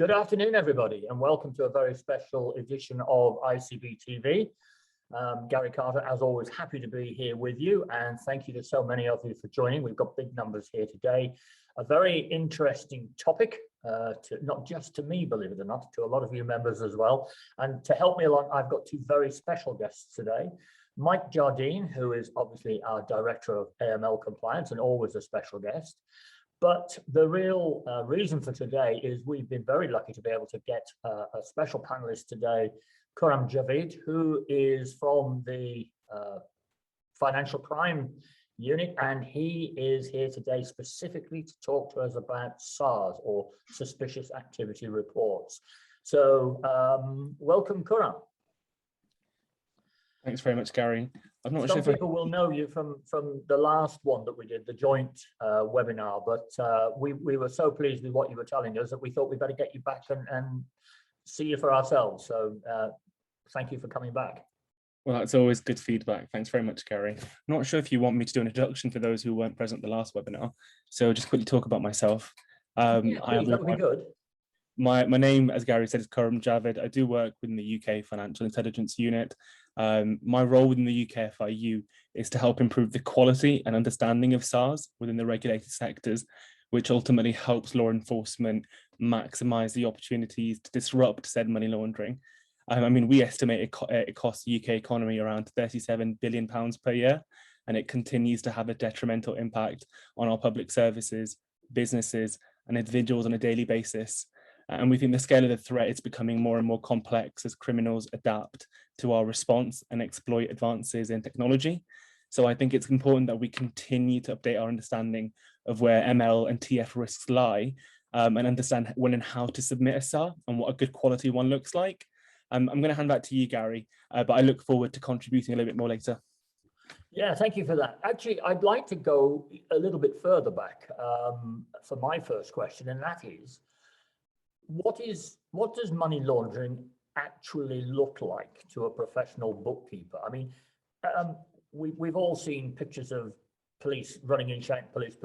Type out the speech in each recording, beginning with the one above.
Good afternoon, everybody, and welcome to a very special edition of ICB TV. Garry Carter, as always, happy to be here with you, and thank you to so many of you for joining. We've got big numbers here today. A very interesting topic, not just to me, believe it or not, to a lot of you members as well. And to help me along, I've got two very special guests today. Mike Jardine, who is obviously our Director of AML Compliance and always a special guest. But the real reason for today is we've been very lucky to be able to get a special panelist today, Khuram Javed, who is from the Financial Crime Unit, and he is here today specifically to talk to us about SARS, or Suspicious Activity Reports. So welcome, Khuram. Thanks very much, Garry. I'm not sure if people will know you from the last one that we did, the joint webinar, but we were so pleased with what you were telling us that we thought we'd better get you back and see you for ourselves. So thank you for coming back. Well, that's always good feedback. Thanks very much, Garry. I'm not sure if you want me to do an introduction for those who weren't present at the last webinar. So just quickly talk about myself. Yeah, please, that would be good. My name, as Garry said, is Khuram Javed. I do work within the UK Financial Intelligence Unit. My role within the UK FIU is to help improve the quality and understanding of SARs within the regulated sectors, which ultimately helps law enforcement maximise the opportunities to disrupt said money laundering. I mean, we estimate it costs the UK economy around £37 billion per year, and it continues to have a detrimental impact on our public services, businesses, and individuals on a daily basis. And we think the scale of the threat is becoming more and more complex as criminals adapt to our response and exploit advances in technology. So I think it's important that we continue to update our understanding of where ML and TF risks lie, and understand when and how to submit a SAR and what a good quality one looks like. I'm going to hand back to you, Garry, but I look forward to contributing a little bit more later. Yeah, thank you for that. Actually, I'd like to go a little bit further back for my first question, and that is, what does money laundering actually look like to a professional bookkeeper? I mean, we've all seen pictures of police running in, shouting police,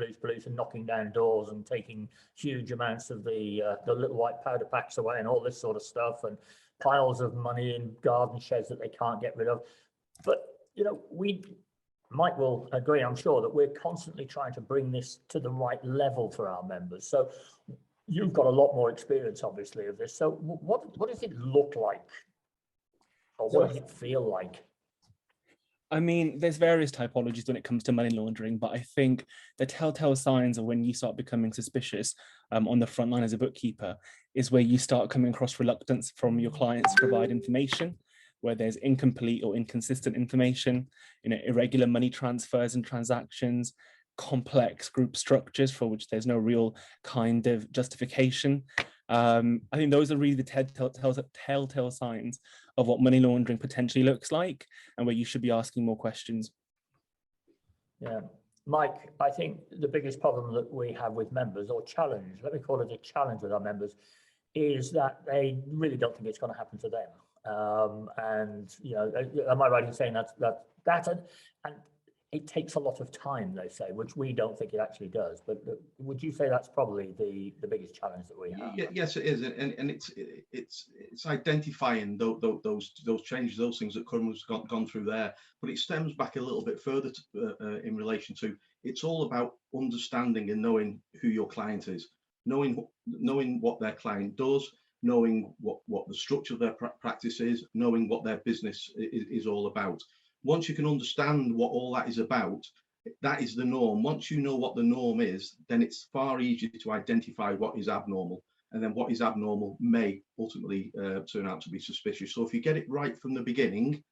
and knocking down doors and taking huge amounts of the little white powder packs away and all this sort of stuff, and piles of money in garden sheds that they can't get rid of. But, you know, Mike will agree, I'm sure, that we're constantly trying to bring this to the right level for our members. So you've got a lot more experience, obviously, of this. So what does it look like? Or what does it feel like? I mean, there's various typologies when it comes to money laundering, but I think the telltale signs of when you start becoming suspicious on the front line as a bookkeeper is where you start coming across reluctance from your clients to provide information, where there's incomplete or inconsistent information, irregular money transfers and transactions, complex group structures for which there's no real kind of justification. I think those are really the telltale signs of what money laundering potentially looks like and where you should be asking more questions. Yeah. Mike, I think the biggest problem that we have with members, or challenge, let me call it a challenge with our members, is that they really don't think it's going to happen to them. And, you know, am I right in saying that and it takes a lot of time, they say, which we don't think it actually does. But would you say that's probably the biggest challenge that we have? Yes, it is, and it's identifying those changes, those things that Khuram has gone through there. But it stems back a little bit further in relation to, it's all about understanding and knowing who your client is, knowing what their client does, knowing what the structure of their practice is, knowing what their business is all about. Once you can understand what all that is about, that is the norm. Once you know what the norm is, then it's far easier to identify what is abnormal. And then what is abnormal may ultimately turn out to be suspicious. So if you get it right from the beginning,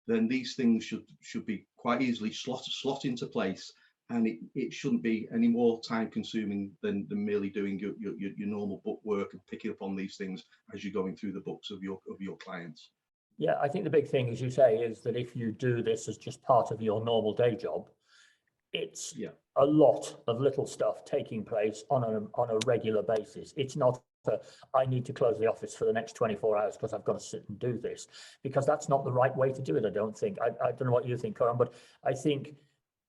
then these things should be quite easily slot into place. And it shouldn't be any more time consuming than merely doing your normal book work and picking up on these things as you're going through the books of your clients. Yeah, I think the big thing, as you say, is that if you do this as just part of your normal day job, it's a lot of little stuff taking place on a regular basis. It's not I need to close the office for the next 24 hours because I've got to sit and do this, because that's not the right way to do it, I don't think. I don't know what you think, Khuram, but I think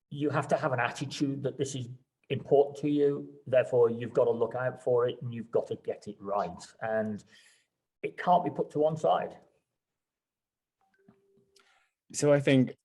you have to have an attitude that this is important to you, therefore you've got to look out for it and you've got to get it right. And it can't be put to one side. So I think,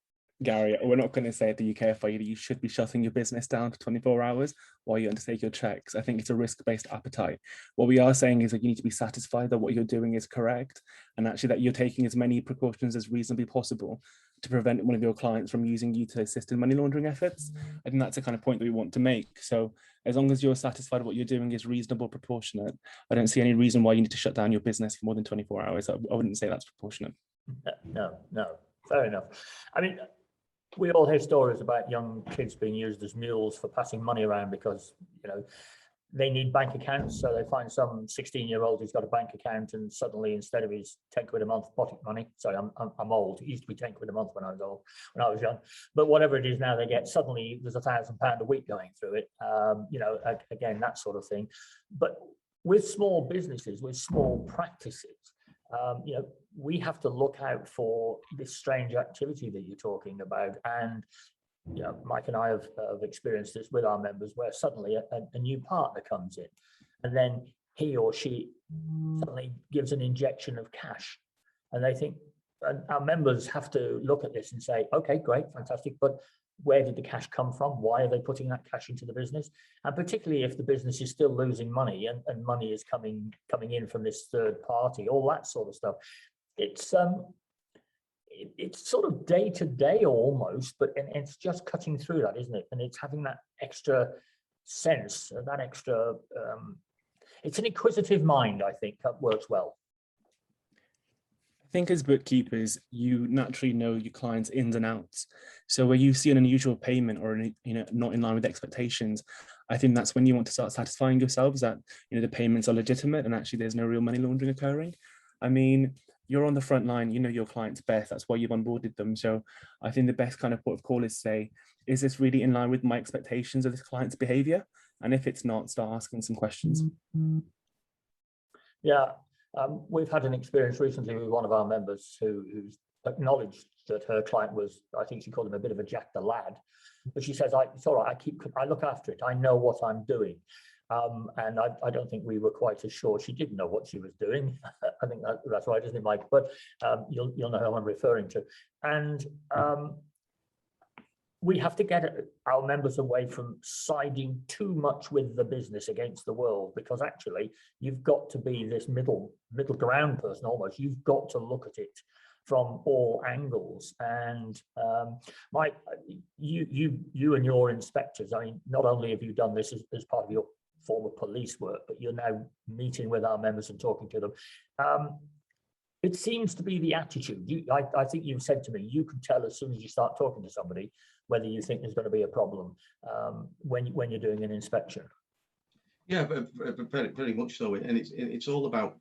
Gary, we're not going to say at the UK FIU that you should be shutting your business down to 24 hours while you undertake your checks. I think it's a risk-based appetite. What we are saying is that you need to be satisfied that what you're doing is correct, and actually that you're taking as many precautions as reasonably possible to prevent one of your clients from using you to assist in money laundering efforts. I think that's the kind of point that we want to make. So as long as you're satisfied what you're doing is reasonable, proportionate, I don't see any reason why you need to shut down your business for more than 24 hours. I wouldn't say that's proportionate. No, fair enough. I mean, we all hear stories about young kids being used as mules for passing money around because, you know, they need bank accounts. So they find some 16-year-old who's got a bank account, and suddenly instead of his 10 quid a month pocket money, sorry, I'm old. It used to be 10 quid a month when I was young, but whatever it is now, they get, suddenly there's £1,000 a week going through it. You know, again, that sort of thing. But with small businesses, with small practices, you know, we have to look out for this strange activity that you're talking about. And, you know, Mike and I have experienced this with our members, where suddenly a new partner comes in, and then he or she suddenly gives an injection of cash. And they think, and our members have to look at this and say, okay, great, fantastic, but where did the cash come from? Why are they putting that cash into the business? And particularly if the business is still losing money and money is coming in from this third party, all that sort of stuff. It's sort of day to day almost, but it's just cutting through that, isn't it? And it's having that extra sense, that extra, it's an inquisitive mind, I think, that works well. I think as bookkeepers, you naturally know your clients' ins and outs. So where you see an unusual payment or, you know, not in line with expectations, I think that's when you want to start satisfying yourselves that, you know, the payments are legitimate and actually there's no real money laundering occurring. I mean, you're on the front line, you know your clients best, that's why you've onboarded them. So I think the best kind of port of call is say, is this really in line with my expectations of this client's behavior? And if it's not, start asking some questions. Yeah. We've had an experience recently with one of our members who's acknowledged that her client was, I think she called him a bit of a Jack the Lad, but she says, it's all right, I look after it, I know what I'm doing. And I don't think we were quite as sure she didn't know what she was doing. I think that's right, isn't it, Mike? But you'll know who I'm referring to. And we have to get our members away from siding too much with the business against the world, because actually you've got to be this middle ground person almost. You've got to look at it from all angles. And Mike, you and your inspectors, I mean, not only have you done this as part of your form of police work, but you're now meeting with our members and talking to them. It seems to be the attitude. I think you've said to me, you can tell as soon as you start talking to somebody whether you think there's going to be a problem when you're doing an inspection. Yeah, very, very much so. And it's all about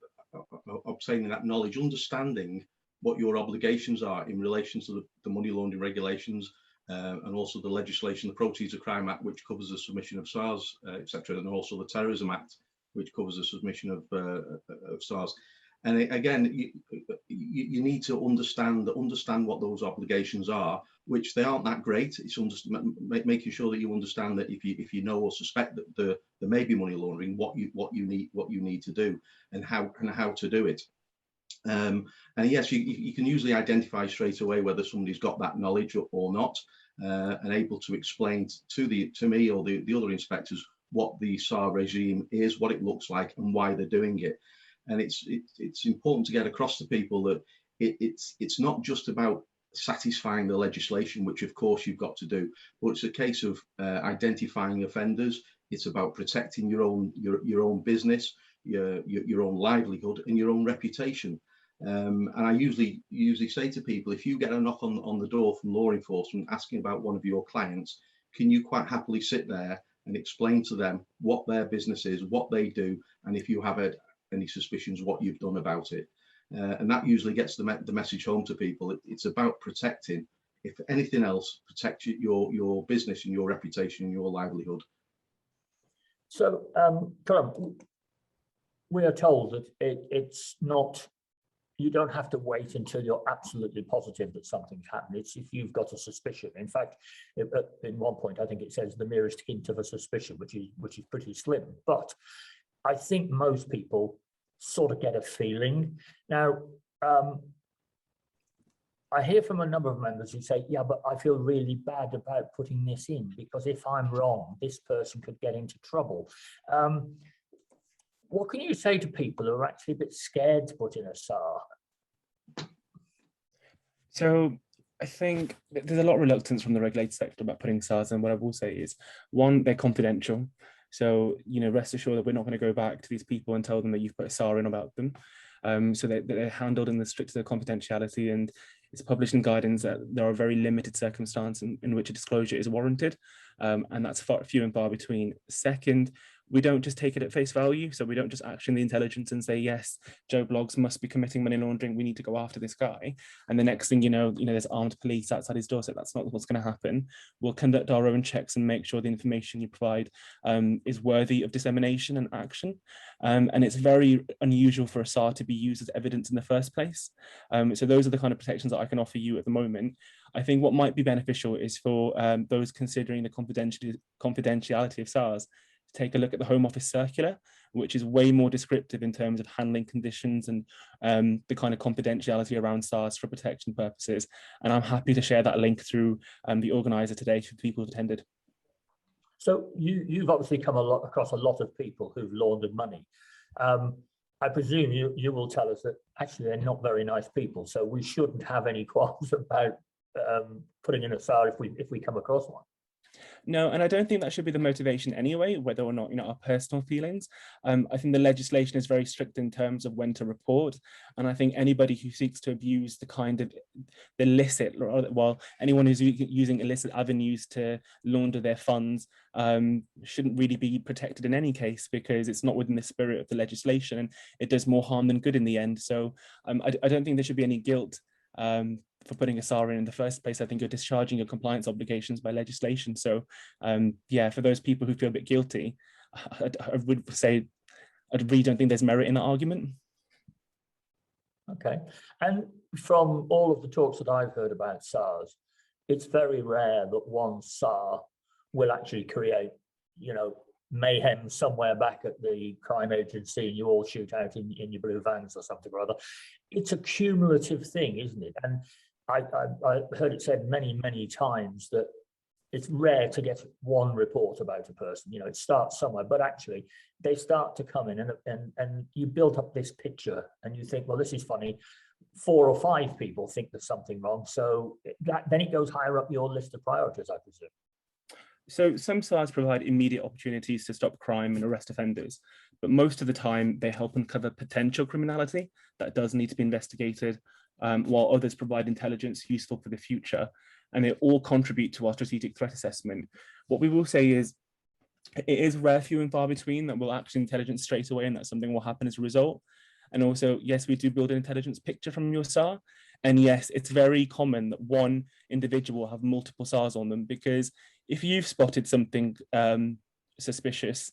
obtaining that knowledge, understanding what your obligations are in relation to the money laundering regulations, and also the legislation, the Proceeds of Crime Act, which covers the submission of SARs, etc., and also the Terrorism Act, which covers the submission of SARs. And again, you need to understand what those obligations are, which they aren't that great. It's making sure that you understand that if you know or suspect that there may be money laundering, what you need to do and how to do it. And yes, you can usually identify straight away whether somebody's got that knowledge or not, and able to explain to me or the other inspectors what the SAR regime is, what it looks like, and why they're doing it. And it's important to get across to people that it's not just about satisfying the legislation, which of course you've got to do, but it's a case of identifying offenders. It's about protecting your own business, your own livelihood, and your own reputation. And I usually say to people, if you get a knock on the door from law enforcement asking about one of your clients, can you quite happily sit there and explain to them what their business is, what they do, and if you have any suspicions, what you've done about it. And that usually gets the message home to people. It's about protecting, if anything else, protect your business and your reputation and your livelihood. So, Khuram, we are told that it's not you don't have to wait until you're absolutely positive that something's happened. It's if you've got a suspicion. In fact, in one point, I think it says the merest hint of a suspicion, which is pretty slim. But I think most people sort of get a feeling. Now, I hear from a number of members who say, yeah, but I feel really bad about putting this in because if I'm wrong, this person could get into trouble. What can you say to people who are actually a bit scared to put in a SAR? So I think there's a lot of reluctance from the regulated sector about putting SARs in. What I will say is, one, they're confidential. So, rest assured that we're not going to go back to these people and tell them that you've put a SAR in about them. So they're handled in the strictest of confidentiality, and it's published in guidance that there are very limited circumstances in which a disclosure is warranted, and that's few and far between. Second, we don't just take it at face value, so we don't just action the intelligence and say, yes, Joe Bloggs must be committing money laundering, we need to go after this guy. And the next thing you know, there's armed police outside his doorstep. That's not what's going to happen. We'll conduct our own checks and make sure the information you provide is worthy of dissemination and action. And it's very unusual for a SAR to be used as evidence in the first place. So those are the kind of protections that I can offer you at the moment. I think what might be beneficial is for those considering the confidentiality of SARs, take a look at the Home Office circular, which is way more descriptive in terms of handling conditions and the kind of confidentiality around SARs for protection purposes. And I'm happy to share that link through the organizer today for people who've attended. So you've obviously come across a lot of people who've laundered money. I presume you will tell us that actually they're not very nice people, so we shouldn't have any qualms about putting in a SAR if we come across one. No, and I don't think that should be the motivation anyway, whether or not, our personal feelings. I think the legislation is very strict in terms of when to report. And I think anybody who seeks to abuse the kind of the illicit, well, anyone who's using illicit avenues to launder their funds shouldn't really be protected in any case, because it's not within the spirit of the legislation and it does more harm than good in the end. So I don't think there should be any guilt for putting a SAR in the first place. I think you're discharging your compliance obligations by legislation. So yeah, for those people who feel a bit guilty, I would say I really don't think there's merit in that argument. Okay, and from all of the talks that I've heard about SARs, it's very rare that one SAR will actually create, mayhem somewhere back at the crime agency and you all shoot out in your blue vans or something or other. It's a cumulative thing, isn't it? And I heard it said many, many times that it's rare to get one report about a person. It starts somewhere, but actually they start to come in and you build up this picture and you think, well, this is funny. 4 or 5 people think there's something wrong. So then it goes higher up your list of priorities, I presume. So some SARs provide immediate opportunities to stop crime and arrest offenders, but most of the time they help uncover potential criminality that does need to be investigated, while others provide intelligence useful for the future, and they all contribute to our strategic threat assessment. What we will say is it is rare, few and far between, that we'll action intelligence straight away and that something will happen as a result. And also, yes, we do build an intelligence picture from your SAR. And yes, it's very common that one individual will have multiple SARs on them, because if you've spotted something suspicious,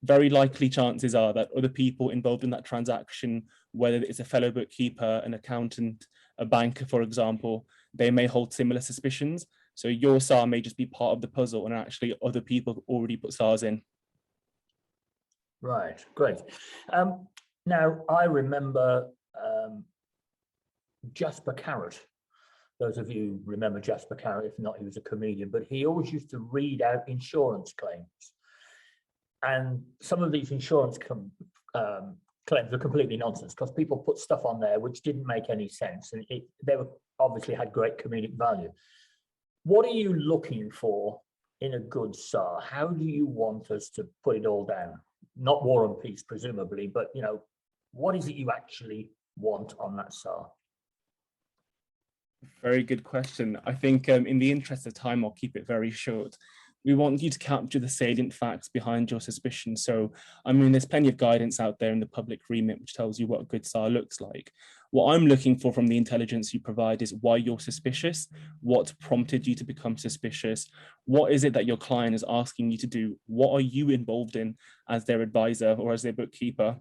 very likely chances are that other people involved in that transaction, whether it's a fellow bookkeeper, an accountant, a banker, for example, they may hold similar suspicions. So your SAR may just be part of the puzzle and actually other people already put SARs in. Right, great. Now, I remember Jasper Carrot. Those of you remember Jasper Carrot, if not, he was a comedian, but he always used to read out insurance claims. And some of these insurance claims are completely nonsense because people put stuff on there which didn't make any sense, and they were obviously had great comedic value. What are you looking for in a good SAR? How do you want us to put it all down? Not War and Peace, presumably, but what is it you actually want on that SAR? Very good question. I think in the interest of time, I'll keep it very short. We want you to capture the salient facts behind your suspicion. So, there's plenty of guidance out there in the public remit which tells you what a good SAR looks like. What I'm looking for from the intelligence you provide is why you're suspicious, what prompted you to become suspicious, what is it that your client is asking you to do, what are you involved in as their advisor or as their bookkeeper,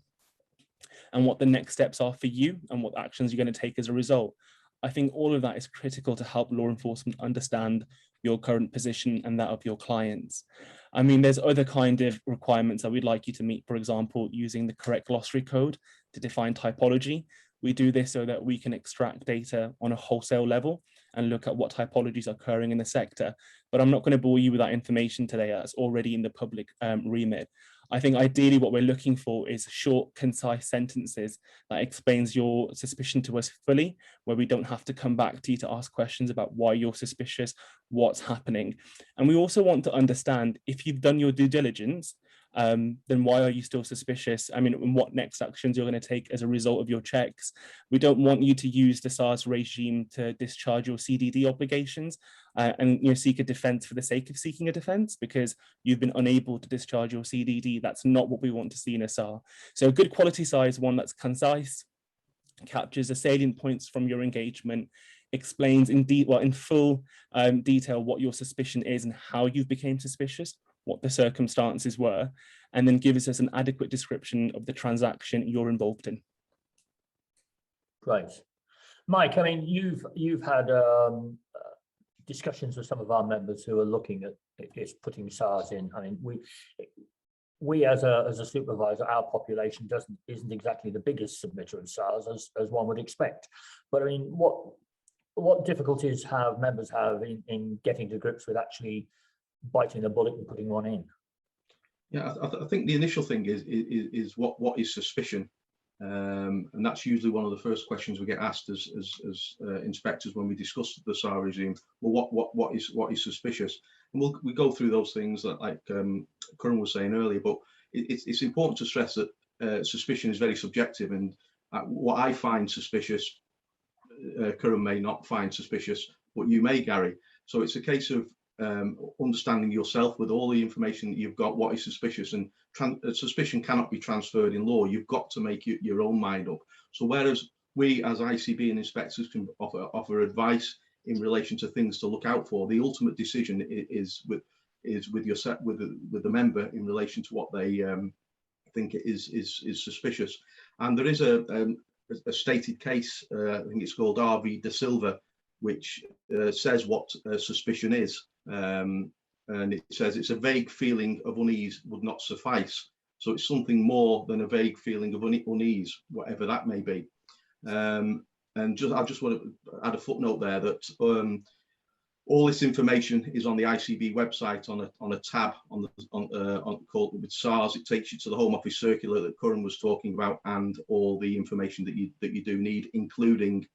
and what the next steps are for you and what actions you're going to take as a result. I think all of that is critical to help law enforcement understand your current position and that of your clients. I mean, there's other kind of requirements that we'd like you to meet, for example, using the correct glossary code to define typology. We do this so that we can extract data on a wholesale level and look at what typologies are occurring in the sector. But I'm not going to bore you with that information today. That's already in the public remit. I think ideally what we're looking for is short, concise sentences that explains your suspicion to us fully, where we don't have to come back to you to ask questions about why you're suspicious, what's happening. And we also want to understand if you've done your due diligence, then why are you still suspicious? I mean, and what next actions you're going to take as a result of your checks. We don't want you to use the SARS regime to discharge your CDD obligations and seek a defense for the sake of seeking a defense because you've been unable to discharge your CDD. That's not what we want to see in a SAR. So a good quality SAR is one that's concise, captures the salient points from your engagement, explains in full detail what your suspicion is and how you became suspicious, what the circumstances were, and then gives us an adequate description of the transaction you're involved in. Great. Mike, I mean, you've had discussions with some of our members who are looking at putting SARs in. I mean, we as a supervisor, our population isn't exactly the biggest submitter of SARs as one would expect. But I mean, what difficulties have members in getting to grips with actually biting the bullet and putting one in? Yeah, I think the initial thing is what is suspicion, and that's usually one of the first questions we get asked as inspectors when we discuss the SAR regime. Well, what is suspicious? And we go through those things that, like Khuram was saying earlier, but it's important to stress that suspicion is very subjective, and what I find suspicious, Khuram may not find suspicious, but you may, Garry. So it's a case of understanding yourself with all the information that you've got, what is suspicious, and suspicion cannot be transferred in law. You've got to make your own mind up. So whereas we as ICB and inspectors can offer advice in relation to things to look out for, the ultimate decision is with the member in relation to what they think is suspicious. And there is a stated case, I think it's called RV De Silva, which says what suspicion is. And it says it's a vague feeling of unease would not suffice. So it's something more than a vague feeling of unease, whatever that may be. And I just want to add a footnote there that all this information is on the ICB website on a tab called with SARS. It takes you to the Home Office circular that Khuram was talking about, and all the information that you do need, including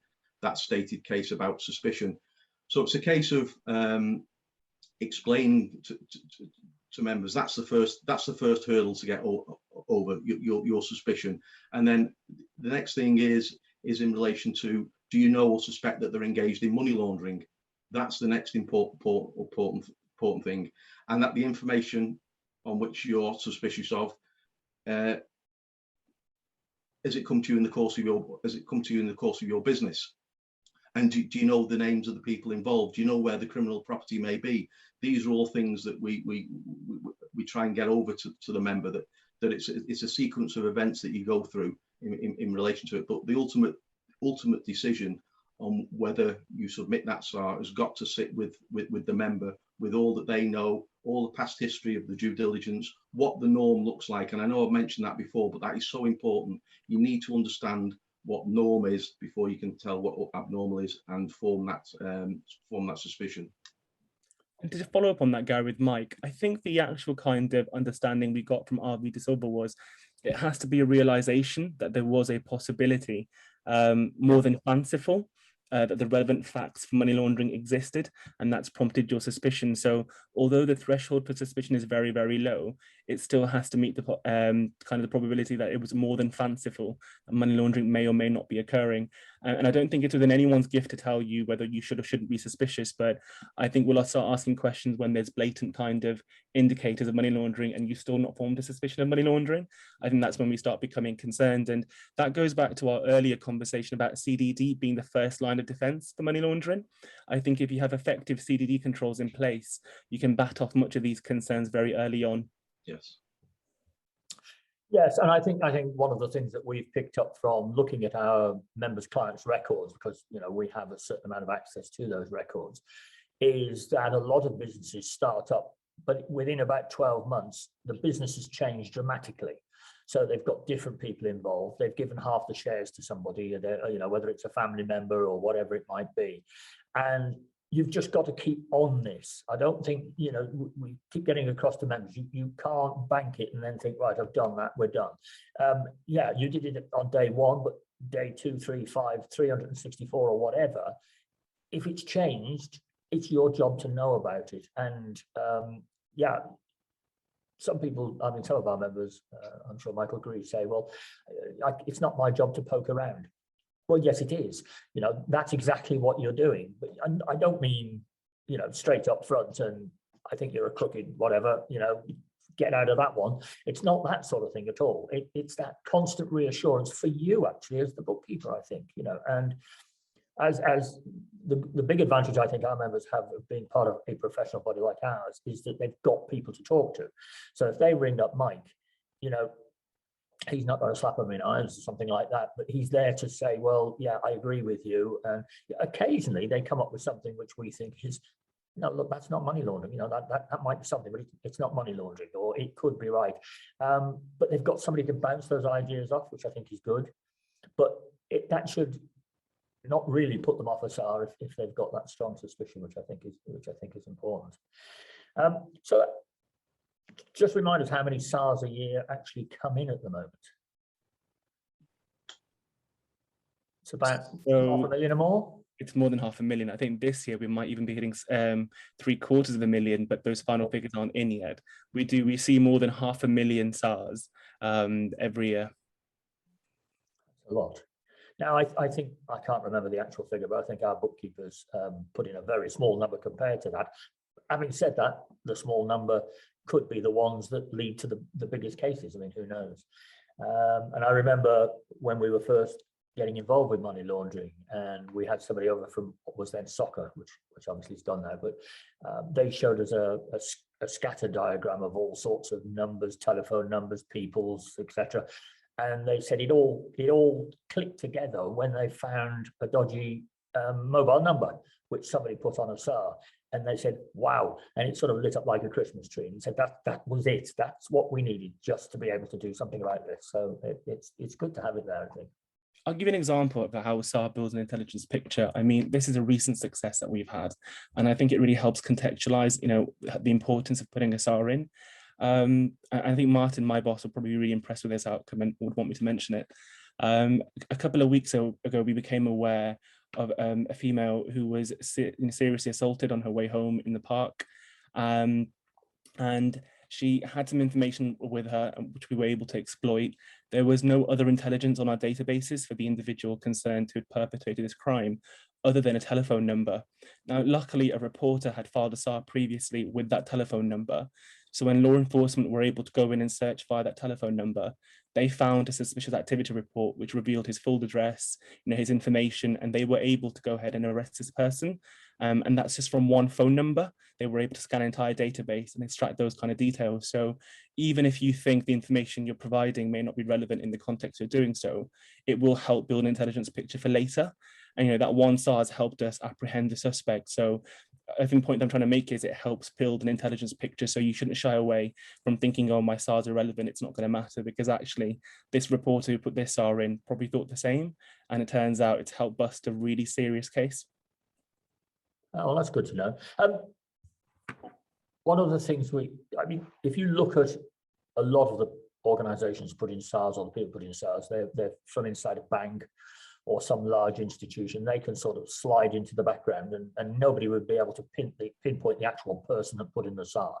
that stated case about suspicion. So it's a case of explaining to members that's the first hurdle to get over your suspicion, and then the next thing is in relation to, do you know or suspect that they're engaged in money laundering? That's the next important thing, and that the information on which you're suspicious of has it come to you in the course of your business? And do you know the names of the people involved? Do you know where the criminal property may be? These are all things that we try and get over to the member, that it's a sequence of events that you go through in relation to it. But the ultimate decision on whether you submit that SAR has got to sit with the member, with all that they know, all the past history of the due diligence, what the norm looks like. And I know I've mentioned that before, but that is so important. You need to understand what norm is before you can tell what abnormal is and form that suspicion. And to follow up on that, Garry, with Mike, I think the actual kind of understanding we got from RV De Silva was it has to be a realization that there was a possibility, more than fanciful, that the relevant facts for money laundering existed, and that's prompted your suspicion. So although the threshold for suspicion is very, very low, it still has to meet the kind of the probability that it was more than fanciful, and money laundering may or may not be occurring. And I don't think it's within anyone's gift to tell you whether you should or shouldn't be suspicious, but I think we'll start asking questions when there's blatant kind of indicators of money laundering and you still not formed a suspicion of money laundering. I think that's when we start becoming concerned. And that goes back to our earlier conversation about CDD being the first line of defense for money laundering. I think if you have effective CDD controls in place, you can bat off much of these concerns very early on. Yes. Yes, and I think one of the things that we've picked up from looking at our members' clients' records, because we have a certain amount of access to those records, is that a lot of businesses start up, but within about 12 months, the business has changed dramatically. So they've got different people involved. They've given half the shares to somebody, whether it's a family member or whatever it might be, and you've just got to keep on this. I don't think, we keep getting across to members, you can't bank it and then think, right, I've done that, we're done. Yeah, you did it on day one, but day 2, 3, 5, 364 or whatever, if it's changed, it's your job to know about it. And yeah, some people, some of our members, I'm sure Michael agrees, say, well, it's not my job to poke around. Well, yes, it is. That's exactly what you're doing. But I don't mean, straight up front and I think you're a crooked whatever, get out of that one. It's not that sort of thing at all. It's that constant reassurance for you, actually, as the bookkeeper, I think, and as the big advantage I think our members have of being part of a professional body like ours is that they've got people to talk to. So if they ring up Mike, he's not going to slap them in irons or something like that, but he's there to say, well, yeah, I agree with you. And occasionally they come up with something which we think is, no, look, that's not money laundering. That might be something, but it's not money laundering, or it could be right. But they've got somebody to bounce those ideas off, which I think is good. But that should not really put them off a SAR if they've got that strong suspicion, which I think is important. So just remind us how many SARs a year actually come in at the moment. It's about 500,000 or more. It's more than 500,000. I think this year we might even be hitting 750,000, but those final figures aren't in yet. We see more than 500,000 SARs every year. That's a lot. Now, I think, I can't remember the actual figure, but I think our bookkeepers put in a very small number compared to that. Having said that, the small number could be the ones that lead to the biggest cases. I mean, who knows? And I remember when we were first getting involved with money laundering, and we had somebody over from what was then soccer, which obviously is done now, but they showed us a scatter diagram of all sorts of numbers, telephone numbers, people's, etc. And they said it all clicked together when they found a dodgy mobile number, which somebody put on a SAR. And they said, wow. And it sort of lit up like a Christmas tree. And said that was it. That's what we needed just to be able to do something like this. So it's good to have it there, I think. I'll give you an example of how SAR builds an intelligence picture. I mean, this is a recent success that we've had. And I think it really helps contextualize, the importance of putting a SAR in. I think Martin, my boss, will probably be really impressed with this outcome and would want me to mention it. A couple of weeks ago, we became aware of a female who was seriously assaulted on her way home in the park. And she had some information with her, which we were able to exploit. There was no other intelligence on our databases for the individual concerned who had perpetrated this crime, other than a telephone number. Now, luckily, a reporter had filed a SAR previously with that telephone number. So when law enforcement were able to go in and search via that telephone number, they found a suspicious activity report, which revealed his full address, his information, and they were able to go ahead and arrest this person. And that's just from one phone number. They were able to scan an entire database and extract those kind of details. So even if you think the information you're providing may not be relevant in the context you're doing so, it will help build an intelligence picture for later. And that one SAR has helped us apprehend the suspect. So I think the point I'm trying to make is it helps build an intelligence picture. So you shouldn't shy away from thinking, oh, my SARs are relevant, it's not going to matter, because actually this reporter who put this SAR in probably thought the same. And it turns out it's helped bust a really serious case. Oh, well, that's good to know. One of the things if you look at a lot of the organizations put in SARs, or the people put in SARs, they're from inside a bank or some large institution. They can sort of slide into the background and nobody would be able to pinpoint the actual person that put in the SAR.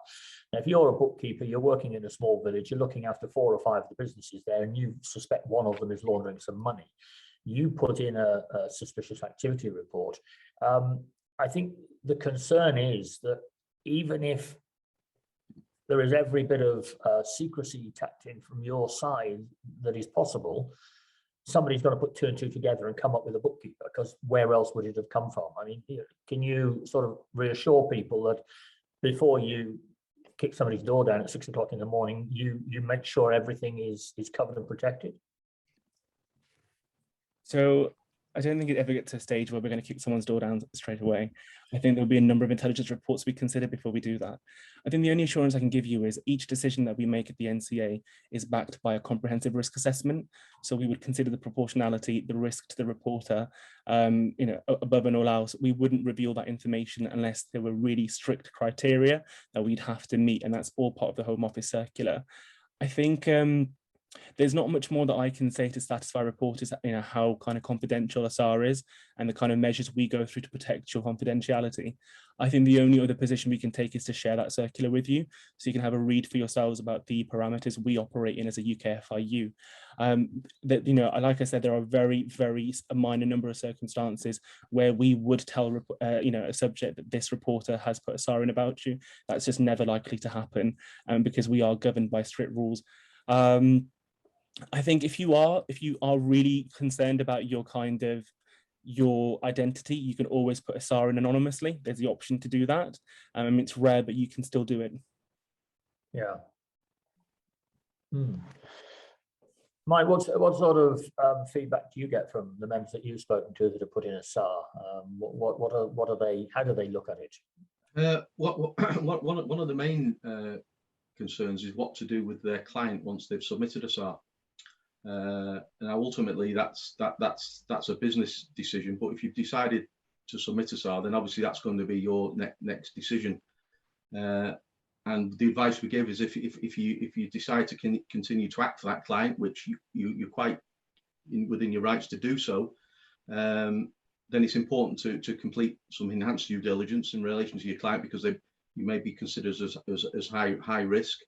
Now, if you're a bookkeeper, you're working in a small village, you're looking after 4 or 5 of the businesses there, and you suspect one of them is laundering some money. You put in a suspicious activity report. I think the concern is that even if there is every bit of secrecy tacked in from your side that is possible, somebody's going to put 2 and 2 together and come up with a bookkeeper, because where else would it have come from? I mean, can you sort of reassure people that before you kick somebody's door down at 6 o'clock in the morning, you make sure everything is covered and protected? So I don't think it ever gets to a stage where we're going to kick someone's door down straight away. I think there'll be a number of intelligence reports we consider before we do that. I think the only assurance I can give you is each decision that we make at the NCA is backed by a comprehensive risk assessment. So we would consider the proportionality, the risk to the reporter, above and all else. We wouldn't reveal that information unless there were really strict criteria that we'd have to meet, and that's all part of the Home Office circular. I think there's not much more that I can say to satisfy reporters, how kind of confidential a SAR is and the kind of measures we go through to protect your confidentiality. I think the only other position we can take is to share that circular with you, so you can have a read for yourselves about the parameters we operate in as a UK FIU. Like I said, there are very, very a minor number of circumstances where we would tell a subject that this reporter has put a SAR in about you. That's just never likely to happen, because we are governed by strict rules. I think if you are really concerned about your identity, you can always put a SAR in anonymously. There's the option to do that. It's rare, but you can still do it. Yeah. Mike, what sort of feedback do you get from the members that you've spoken to that have put in a SAR? What are they? How do they look at it? One of the main concerns is what to do with their client once they've submitted a SAR. Now ultimately that's a business decision, but if you've decided to submit a SAR, then obviously that's going to be your next decision. And the advice we give is if you decide to continue to act for that client, which you're quite within your rights to do so, then it's important to complete some enhanced due diligence in relation to your client, because you may be considered as high risk.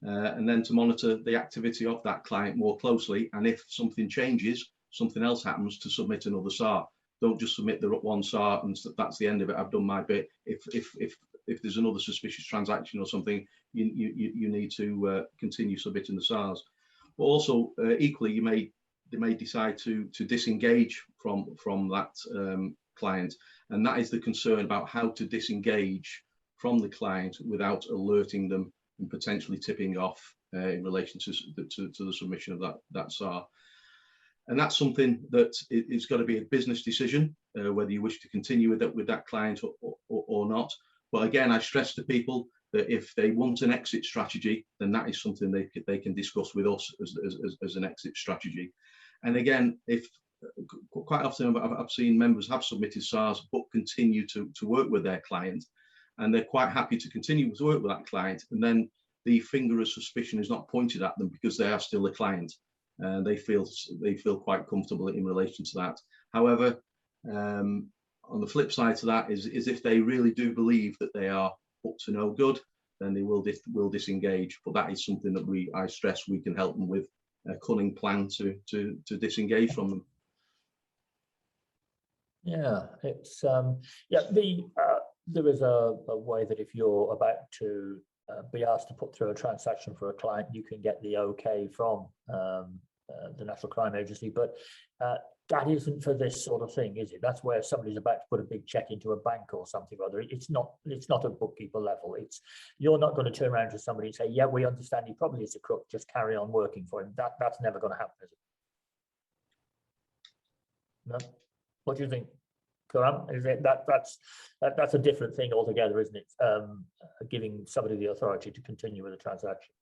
And then to monitor the activity of that client more closely, and if something changes, something else happens, to submit another SAR. Don't just submit the one SAR and that's the end of it. I've done my bit. If there's another suspicious transaction or something, you need to continue submitting the SARs. But also equally, they may decide to disengage from that client, and that is the concern about how to disengage from the client without alerting them and potentially tipping off in relation to the submission of that SAR. And that's something that it's got to be a business decision, whether you wish to continue with that client or not. But again, I stress to people that if they want an exit strategy, then that is something they can discuss with us as an exit strategy. And again, if quite often I've seen members have submitted SARs but continue to work with their client, and they're quite happy to continue to work with that client, and then the finger of suspicion is not pointed at them because they are still a client, and they feel quite comfortable in relation to that. However, on the flip side to that is if they really do believe that they are up to no good, then they will disengage. But that is something that I stress we can help them with a cunning plan to disengage from them. Yeah, it's there is a way that if you're about to be asked to put through a transaction for a client, you can get the okay from the National Crime Agency, but that isn't for this sort of thing, is it? That's where somebody's about to put a big check into a bank or something or other. It's not a bookkeeper level. You're not going to turn around to somebody and say, yeah, we understand he probably is a crook, just carry on working for him. That's never going to happen, is it? No? What do you think, Khuram? Is it that's a different thing altogether, isn't it? Giving somebody the authority to continue with a transaction.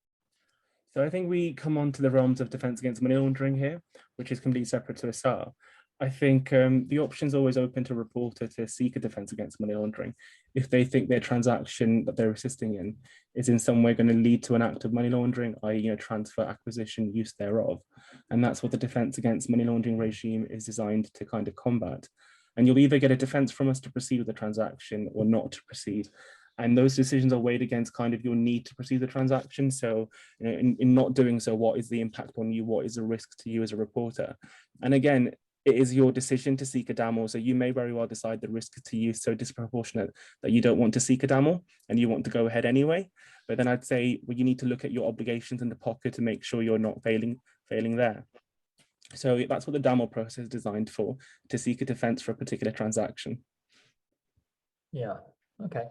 So I think we come on to the realms of defence against money laundering here, which is completely separate to a SAR. I think the option is always open to a reporter to seek a defence against money laundering if they think their transaction that they're assisting in is in some way going to lead to an act of money laundering, i.e., transfer, acquisition, use thereof. And that's what the defence against money laundering regime is designed to kind of combat. And you'll either get a defence from us to proceed with the transaction or not to proceed. And those decisions are weighed against kind of your need to proceed the transaction. So, in not doing so, what is the impact on you? What is the risk to you as a reporter? And again, it is your decision to seek a DAML. So you may very well decide the risk to you is so disproportionate that you don't want to seek a DAML and you want to go ahead anyway. But then I'd say, well, you need to look at your obligations in the pocket to make sure you're not failing there. So that's what the DAML process is designed for, to seek a defence for a particular transaction. Yeah. Okay.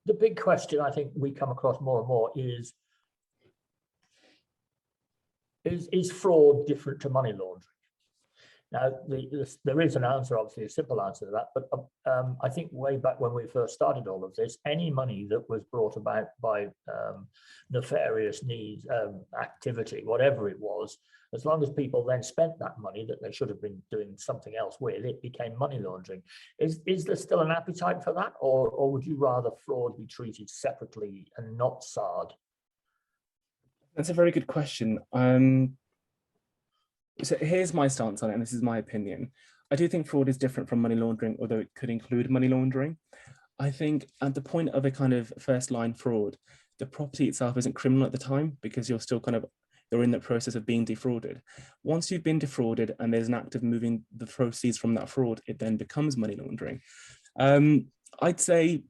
the big question I think we come across more and more is fraud different to money laundering? Now, there is an answer, obviously a simple answer to that, but I think way back when we first started all of this, any money that was brought about by nefarious needs, activity, whatever it was, as long as people then spent that money that they should have been doing something else with, it became money laundering. Is there still an appetite for that, or would you rather fraud be treated separately and not SAR'd? That's a very good question. So here's my stance on it, and this is my opinion. I do think fraud is different from money laundering, although it could include money laundering. I think at the point of a kind of first line fraud, the property itself isn't criminal at the time because you're still you're in the process of being defrauded. Once you've been defrauded and there's an act of moving the proceeds from that fraud, it then becomes money laundering. I'd say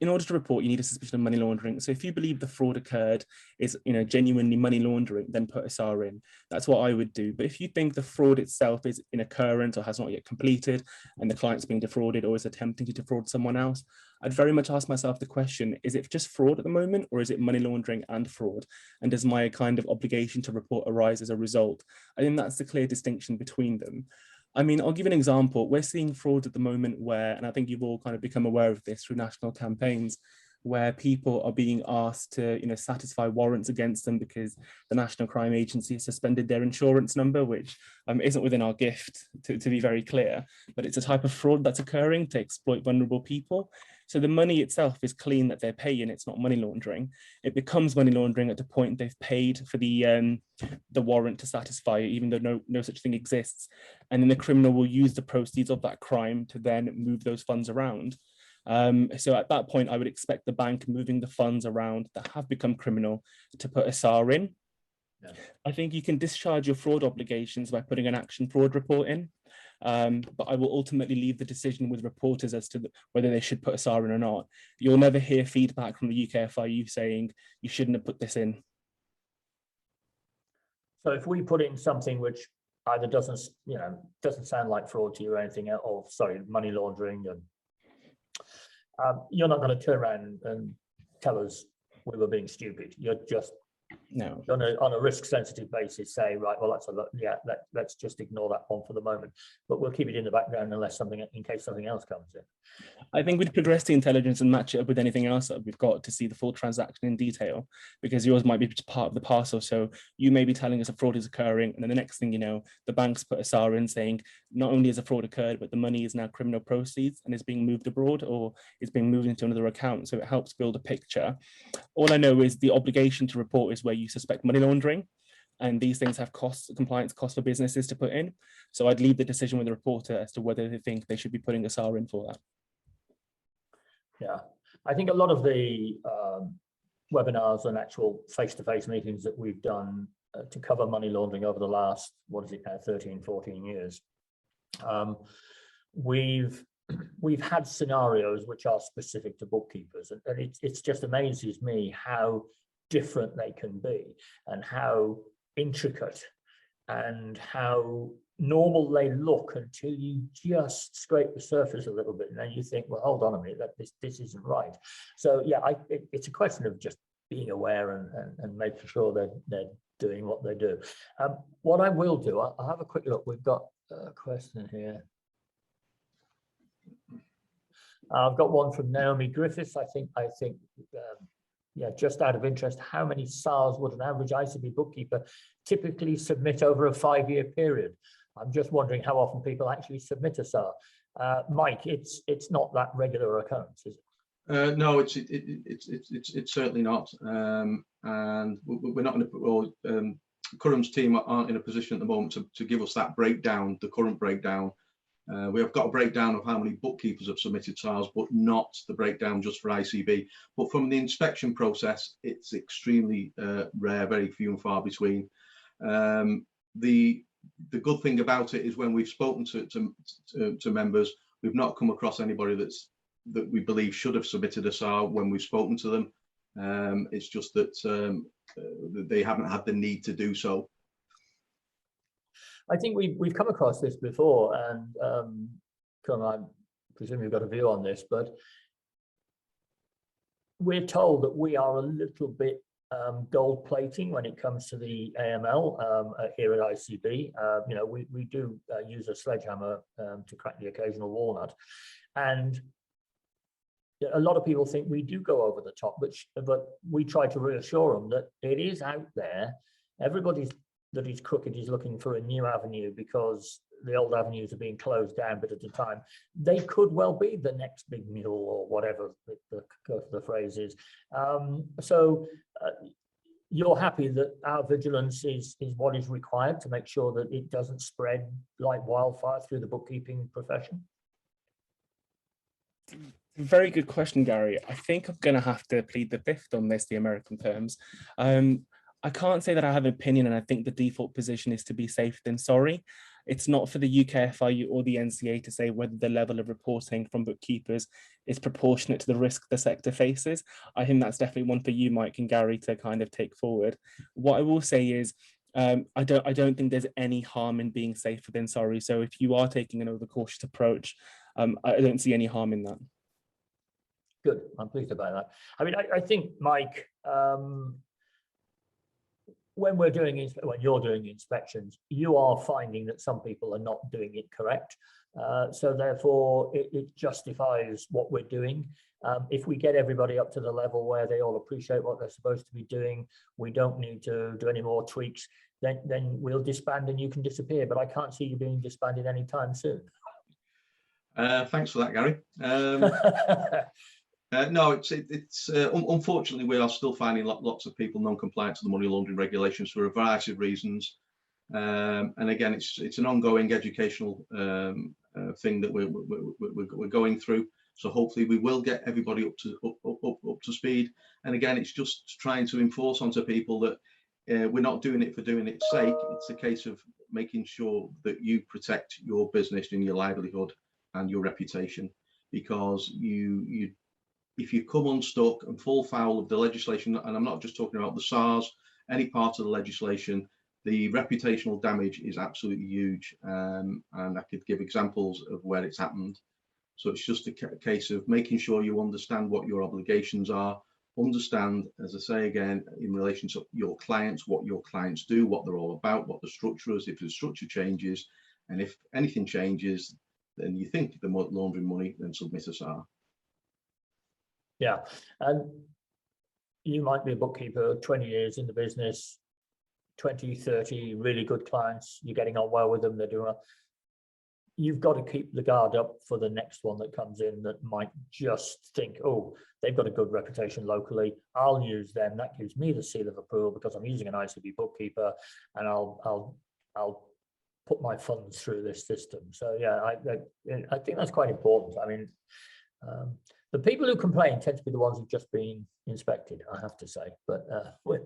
in order to report, you need a suspicion of money laundering. So if you believe the fraud occurred is, genuinely money laundering, then put a SAR in. That's what I would do. But if you think the fraud itself is in occurrence or has not yet completed and the client's being defrauded or is attempting to defraud someone else, I'd very much ask myself the question, is it just fraud at the moment or is it money laundering and fraud? And does my kind of obligation to report arise as a result? I think that's the clear distinction between them. I mean, I'll give you an example. We're seeing fraud at the moment where, and I think you've all kind of become aware of this through national campaigns, where people are being asked to, satisfy warrants against them because the National Crime Agency has suspended their insurance number, which isn't within our gift, to be very clear, but it's a type of fraud that's occurring to exploit vulnerable people. So the money itself is clean that they're paying, it's not money laundering. It becomes money laundering at the point they've paid for the warrant to satisfy it, even though no such thing exists. And then the criminal will use the proceeds of that crime to then move those funds around. So at that point, I would expect the bank moving the funds around that have become criminal to put a SAR in. Yeah. I think you can discharge your fraud obligations by putting an action fraud report in. But I will ultimately leave the decision with reporters as to whether they should put a SAR in or not. You'll never hear feedback from the UK FIU saying you shouldn't have put this in. So if we put in something which either doesn't sound like fraud to you or anything else, or sorry, money laundering, and you're not going to turn around and tell us we were being stupid. You're just on a risk-sensitive basis say, right, well, let's just ignore that one for the moment, but we'll keep it in the background in case something else comes in. I think we'd progress the intelligence and match it up with anything else that we've got to see the full transaction in detail, because yours might be part of the parcel. So you may be telling us a fraud is occurring, and then the next thing you know, the bank's put a SAR in saying not only has a fraud occurred, but the money is now criminal proceeds and is being moved abroad or is being moved into another account. So it helps build a picture. All I know is the obligation to report is where you suspect money laundering, and these things have compliance costs for businesses to put in. So I'd leave the decision with the reporter as to whether they think they should be putting a SAR in for that. Yeah, I think a lot of the webinars and actual face-to-face meetings that we've done to cover money laundering over the last, 13, 14 years, we've had scenarios which are specific to bookkeepers, and it just amazes me how different they can be and how intricate and how normal they look until you just scrape the surface a little bit, and then you think, well, hold on a minute, this isn't right. So yeah, it's a question of just being aware and making sure they're doing what they do. What I will do, I'll have a quick look. We've got a question here. I've got one from Naomi Griffiths. I think yeah, just out of interest, how many SARs would an average ICB bookkeeper typically submit over a 5-year period? I'm just wondering how often people actually submit a SAR. Mike, it's not that regular occurrence, is it? No, it's certainly not, and we're not going to put. Well, Khuram's team aren't in a position at the moment to give us that breakdown, the current breakdown. We have got a breakdown of how many bookkeepers have submitted SARs, but not the breakdown just for ICB. But from the inspection process, it's extremely rare, very few and far between. The good thing about it is when we've spoken to members, we've not come across anybody that we believe should have submitted a SAR when we've spoken to them. It's just that they haven't had the need to do so. I think we've come across this before, and I presume you've got a view on this, but we're told that we are a little bit gold plating when it comes to the AML here at ICB. You know, we do use a sledgehammer to crack the occasional walnut, and a lot of people think we do go over the top, but we try to reassure them that it is out there. Everybody that is crooked is looking for a new avenue because the old avenues are being closed down, but at the time they could well be the next big mule or whatever the phrase is. You're happy that our vigilance is what is required to make sure that it doesn't spread like wildfire through the bookkeeping profession? Very good question, Gary. I think I'm going to have to plead the fifth on this, the American terms. I can't say that I have an opinion, and I think the default position is to be safe than sorry. It's not for the UK FIU or the NCA to say whether the level of reporting from bookkeepers is proportionate to the risk the sector faces. I think that's definitely one for you, Mike and Gary, to kind of take forward. What I will say is, I don't think there's any harm in being safer than sorry. So if you are taking an overcautious approach, I don't see any harm in that. Good, I'm pleased about that. I mean, I think, Mike, when you're doing inspections, you are finding that some people are not doing it correct. So therefore, it justifies what we're doing. If we get everybody up to the level where they all appreciate what they're supposed to be doing, we don't need to do any more tweaks, then we'll disband and you can disappear. But I can't see you being disbanded anytime soon. Thanks for that, Gary. No, it's unfortunately we are still finding lots of people non-compliant to the money laundering regulations for a variety of reasons, and again, it's an ongoing educational thing that we're going through. So hopefully we will get everybody up to speed. And again, it's just trying to enforce onto people that we're not doing it for doing its sake. It's a case of making sure that you protect your business and your livelihood and your reputation, because if you come unstuck and fall foul of the legislation, and I'm not just talking about the SARS, any part of the legislation, the reputational damage is absolutely huge. And I could give examples of where it's happened. So it's just a case of making sure you understand what your obligations are, understand, as I say again, in relation to your clients, what your clients do, what they're all about, what the structure is, if the structure changes, and if anything changes, then you think they're laundering money, then submit a SAR. Yeah, and you might be a bookkeeper, 20 years in the business, 20, 30 really good clients, you're getting on well with them, they're doing well. You've got to keep the guard up for the next one that comes in that might just think, oh, they've got a good reputation locally, I'll use them, that gives me the seal of approval because I'm using an ICB bookkeeper, and I'll put my funds through this system. So yeah, I think that's quite important. I mean, the people who complain tend to be the ones who've just been inspected, I have to say, but we'll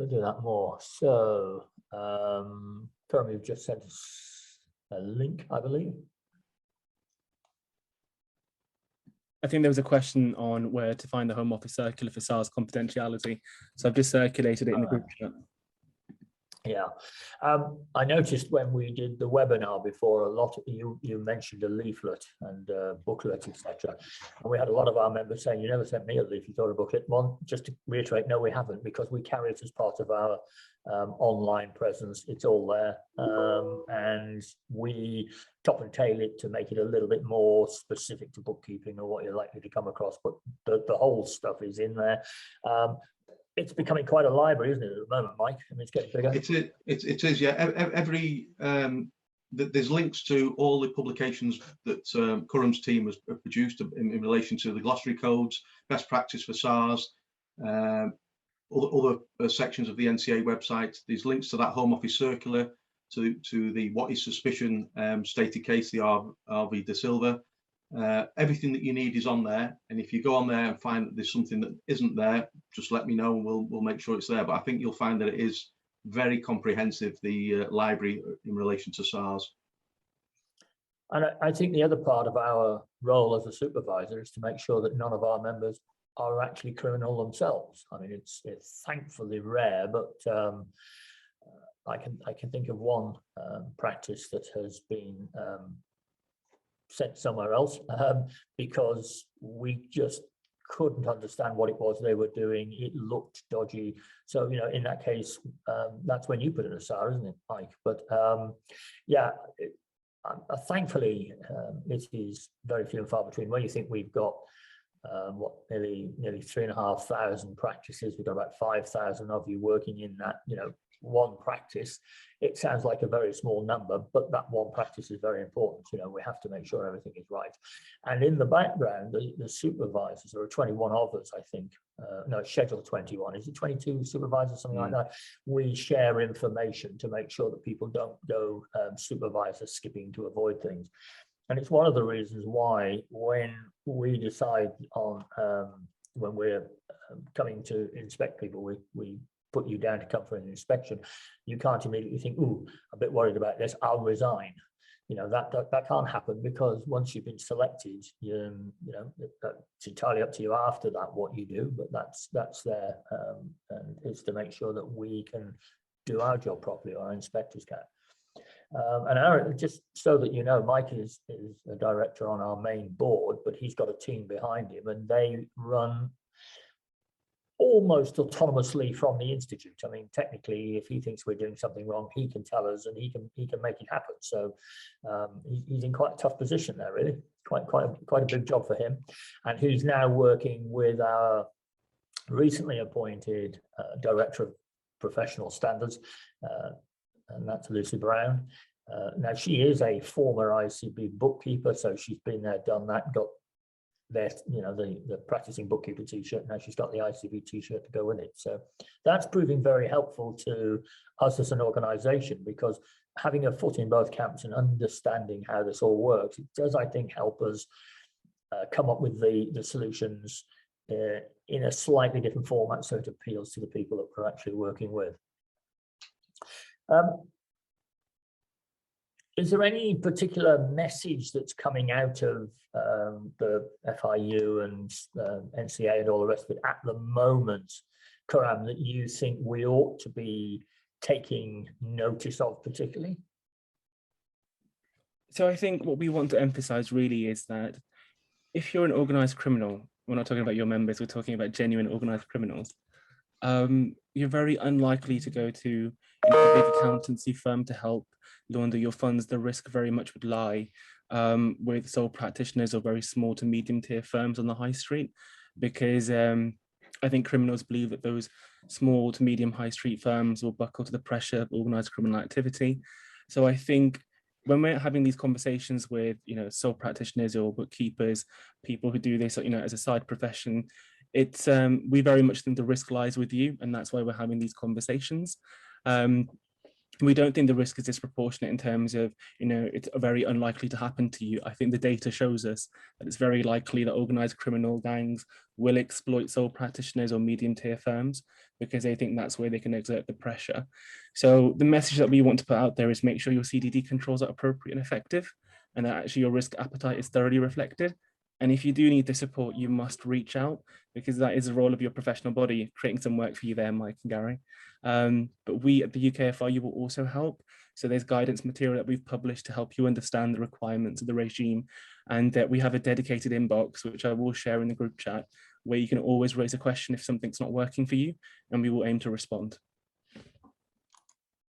do that more. So, Khuram, you've just sent us a link, I believe. I think there was a question on where to find the Home Office circular for SARS confidentiality. So I've just circulated it in the group chat. Yeah, I noticed when we did the webinar before, a lot of you mentioned a leaflet and booklet, etc. And we had a lot of our members saying, you never sent me a leaflet or a booklet. Well, just to reiterate, no, we haven't, because we carry it as part of our online presence. It's all there, and we top and tail it to make it a little bit more specific to bookkeeping or what you're likely to come across. But the whole stuff is in there. It's becoming quite a library, isn't it, at the moment, Mike? I mean, it's getting bigger. It is, yeah. There's links to all the publications that Khuram's team has produced in relation to the glossary codes, best practice for SARS, other sections of the NCA website. There's links to that Home Office circular, to the what is suspicion stated case, the RV De Silva. Everything that you need is on there, and if you go on there and find that there's something that isn't there, just let me know and we'll make sure it's there. But I think you'll find that it is very comprehensive, the library in relation to SARS. And I think the other part of our role as a supervisor is to make sure that none of our members are actually criminal themselves. I mean, it's thankfully rare, but I can think of one practice that has been sent somewhere else because we just couldn't understand what it was they were doing. It looked dodgy. So, you know, in that case, that's when you put in a SAR, isn't it, Mike? But yeah, thankfully, it is very few and far between. When you think we've got what, nearly 3,500 practices, we've got about 5,000 of you working in that, you know, one practice. It sounds like a very small number, but that one practice is very important. You know, we have to make sure everything is right. And in the background, the supervisors, there are 21 of us, I think. No, schedule 21. Is it 22 supervisors, something like that? We share information to make sure that people don't go supervisor skipping to avoid things. And it's one of the reasons why when we decide on, when we're coming to inspect people, we put you down to come for an inspection, you can't immediately think, ooh, I'm a bit worried about this, I'll resign. You know, that can't happen, because once you've been selected, you know, it's entirely up to you after that what you do, but that's there, and it's to make sure that we can do our job properly, or our inspectors can. And just so that you know, Mike is a director on our main board, but he's got a team behind him, and they run almost autonomously from the institute. I mean, technically, if he thinks we're doing something wrong, he can tell us, and he can make it happen. So he's in quite a tough position there, really. Quite a big job for him, and he's now working with our recently appointed director of professional standards, and that's Lucy Brown. Now, she is a former ICB bookkeeper, so she's been there, done that, got there, you know, the practicing bookkeeper t-shirt. Now she's got the ICB t-shirt to go with it. So that's proving very helpful to us as an organization, because having a foot in both camps and understanding how this all works, it does, I think, help us come up with the solutions in a slightly different format, so it appeals to the people that we're actually working with. Is there any particular message that's coming out of the FIU and NCA and all the rest of it at the moment, Khuram, that you think we ought to be taking notice of particularly? So I think what we want to emphasize really is that if you're an organized criminal, we're not talking about your members, we're talking about genuine organized criminals. You're very unlikely to go to a big accountancy firm to help launder your funds. The risk very much would lie with sole practitioners or very small to medium tier firms on the high street, because I think criminals believe that those small to medium high street firms will buckle to the pressure of organized criminal activity. So I think when we're having these conversations with, you know, sole practitioners or bookkeepers, people who do this, you know, as a side profession, it's we very much think the risk lies with you, and that's why we're having these conversations. We don't think the risk is disproportionate in terms of, you know, it's very unlikely to happen to you. I think the data shows us that it's very likely that organized criminal gangs will exploit sole practitioners or medium tier firms, because they think that's where they can exert the pressure. So the message that we want to put out there is make sure your CDD controls are appropriate and effective, and that actually your risk appetite is thoroughly reflected. And if you do need the support, you must reach out, because that is the role of your professional body, creating some work for you there, Mike and Gary. But we at the UK FIU will also help. So there's guidance material that we've published to help you understand the requirements of the regime. And we have a dedicated inbox, which I will share in the group chat, where you can always raise a question if something's not working for you, and we will aim to respond.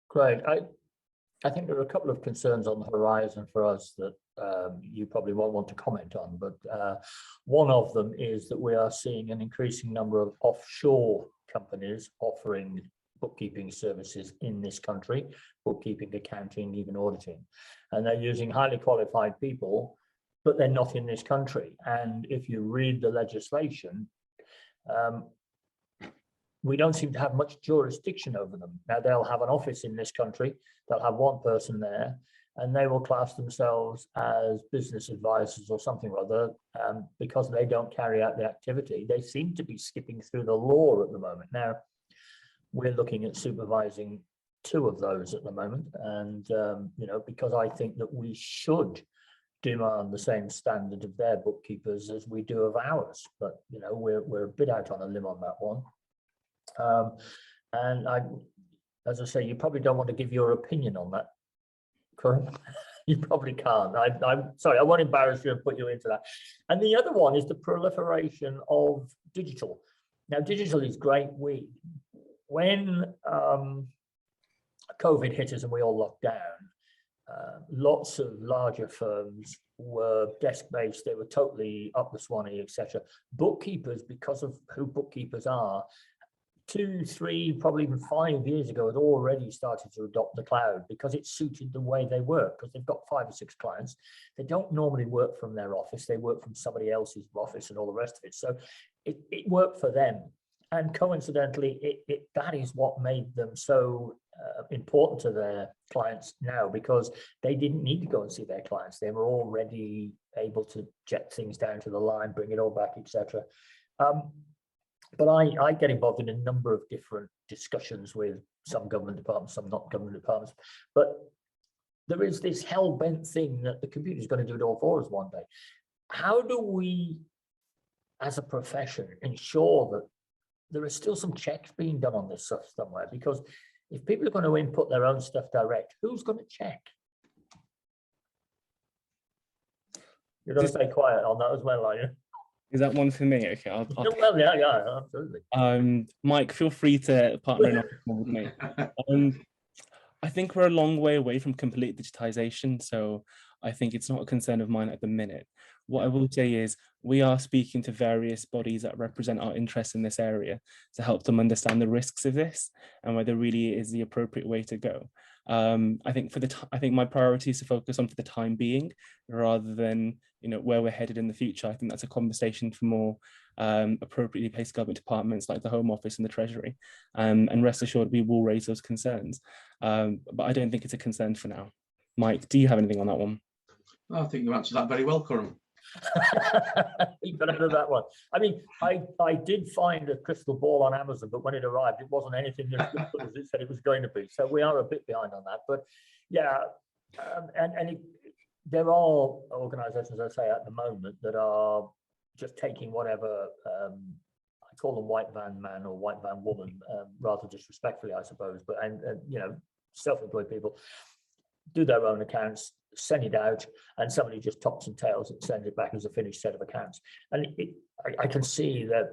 Great. I think there are a couple of concerns on the horizon for us that you probably won't want to comment on, but one of them is that we are seeing an increasing number of offshore companies offering bookkeeping services in this country, bookkeeping, accounting, even auditing, and they're using highly qualified people, but they're not in this country. And if you read the legislation, we don't seem to have much jurisdiction over them. Now, they'll have an office in this country, they'll have one person there, and they will class themselves as business advisors or something or other, because they don't carry out the activity. They seem to be skipping through the law at the moment. Now, we're looking at supervising 2 of those at the moment, and you know, because I think that we should demand the same standard of their bookkeepers as we do of ours, but you know, we're a bit out on a limb on that one. And as I say, you probably don't want to give your opinion on that, Khuram. You probably can't. I'm sorry, I won't embarrass you and put you into that. And the other one is the proliferation of digital. Now, digital is great. When COVID hit us and we all locked down, lots of larger firms were desk-based. They were totally up the Swanee, etc. Bookkeepers, because of who bookkeepers are, 2, 3, probably even 5 years ago, had already started to adopt the cloud because it suited the way they work, because they've got 5 or 6 clients. They don't normally work from their office. They work from somebody else's office and all the rest of it. So it worked for them. And coincidentally, that is what made them so important to their clients now, because they didn't need to go and see their clients. They were already able to jet things down to the line, bring it all back, etc. But I get involved in a number of different discussions with some government departments, some not government departments. But there is this hell-bent thing that the computer is going to do it all for us one day. How do we, as a profession, ensure that there are still some checks being done on this stuff somewhere? Because if people are going to input their own stuff direct, who's going to check? You're going to stay quiet on that as well, are you? Is that one for me? Okay, I'll well, yeah, absolutely. Mike, feel free to partner in with me. I think we're a long way away from complete digitization, so I think it's not a concern of mine at the minute. What I will say is we are speaking to various bodies that represent our interests in this area to help them understand the risks of this and whether really is the appropriate way to go. I think my priority is to focus on for the time being, rather than where we're headed in the future. I think that's a conversation for more appropriately placed government departments like the Home Office and the Treasury. And rest assured, we will raise those concerns. But I don't think it's a concern for now. Mike, do you have anything on that one? I think you answered that very well, Khuram. You got out of that one. I mean, I did find a crystal ball on Amazon, but when it arrived, it wasn't anything as good as it said it was going to be. So we are a bit behind on that. But yeah, there are organisations, as I say, at the moment that are just taking whatever, I call them white van man or white van woman, rather disrespectfully, I suppose, but self-employed people do their own accounts, send it out, and somebody just tops and tails and sends it back as a finished set of accounts. And I can see that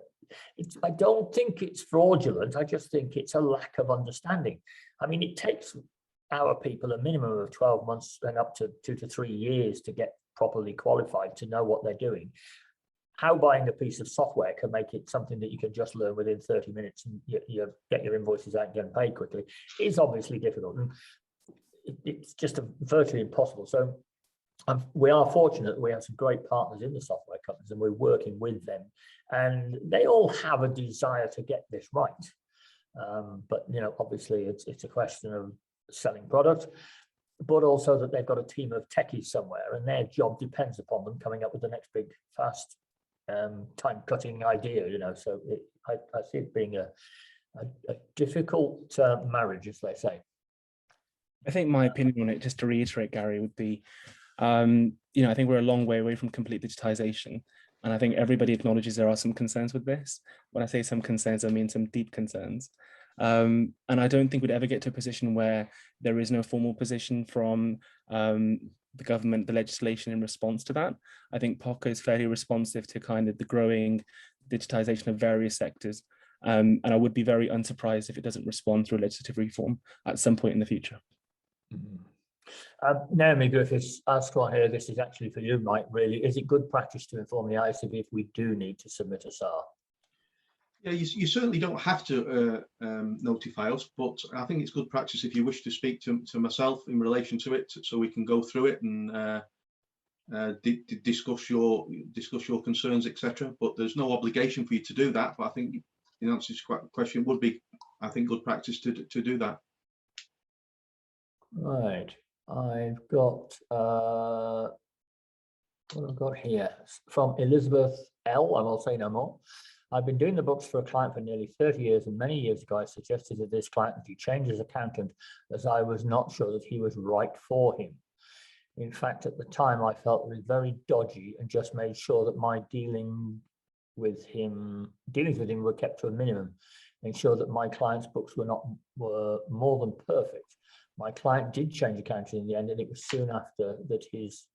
I don't think it's fraudulent. I just think it's a lack of understanding. I mean, it takes our people a minimum of 12 months and up to 2 to 3 years to get properly qualified to know what they're doing. How buying a piece of software can make it something that you can just learn within 30 minutes and you get your invoices out and get paid quickly is obviously difficult. And it's just virtually impossible. So we are fortunate that we have some great partners in the software companies, and we're working with them, and they all have a desire to get this right. But obviously it's a question of selling product, but also that they've got a team of techies somewhere, and their job depends upon them coming up with the next big, fast, time-cutting idea. So I see it being a difficult marriage, as they say. I think my opinion on it, just to reiterate, Gary, would be, I think we're a long way away from complete digitization. And I think everybody acknowledges there are some concerns with this. When I say some concerns, I mean some deep concerns. And I don't think we'd ever get to a position where there is no formal position from the government, the legislation in response to that. I think POCA is fairly responsive to kind of the growing digitization of various sectors. And I would be very unsurprised if it doesn't respond through legislative reform at some point in the future. Naomi Griffiths asked one here, this is actually for you, Mike, really. Is it good practice to inform the ICB if we do need to submit a SAR? Yeah, you certainly don't have to notify us, but I think it's good practice if you wish to speak to myself in relation to it, so we can go through it and discuss your concerns, etc. But there's no obligation for you to do that. But I think the answer to the question would be, I think, good practice to do that. Right, I've got what I've got here from Elizabeth L. I will say no more. I've been doing the books for a client for nearly 30 years, and many years ago I suggested to this client that he change his accountant, as I was not sure that he was right for him. In fact, at the time I felt it was very dodgy, and just made sure that my dealings with him were kept to a minimum. ensure that my client's books were more than perfect. My client did change accounting in the end, and it was soon after that his